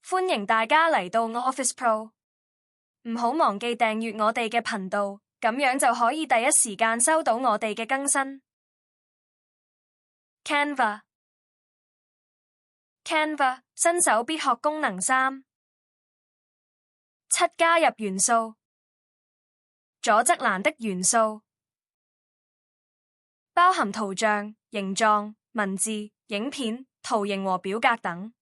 歡迎大家嚟到 Office Pro， 唔好忘記訂閱我哋嘅頻道，咁樣就可以第一時間收到我哋嘅更新。Canva 新手必學功能3，7加入元素，左側欄的元素包含圖像、形狀、文字、影片、圖形和表格等。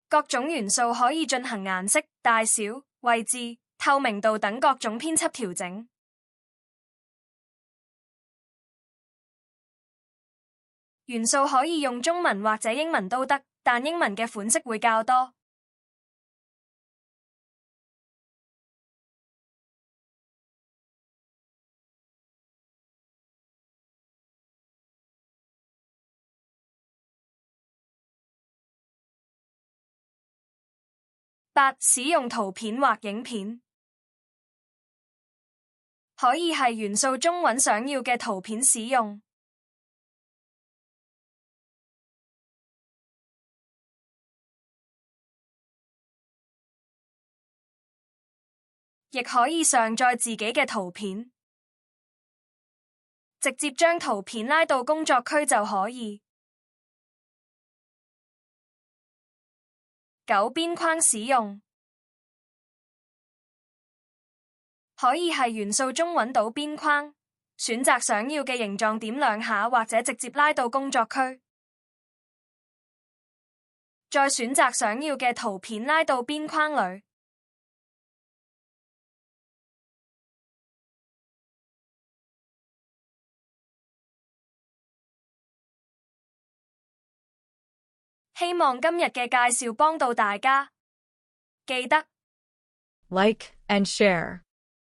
各種元素可以進行顏色、大小、位置、透明度等各種編輯調整。元素可以用中文或者英文都得，但英文嘅款式會較多。8. 使用圖片或影片，可以係元素中揾想要嘅圖片使用，亦可以上載自己嘅圖片，直接將圖片拉到工作區就可以。9. 邊框使用，可以係元素中揾到邊框，選擇想要嘅形狀點兩下或者直接拉到工作區，再選擇想要嘅圖片拉到邊框裏。希望今日嘅介紹幫到大家，記得 like and share.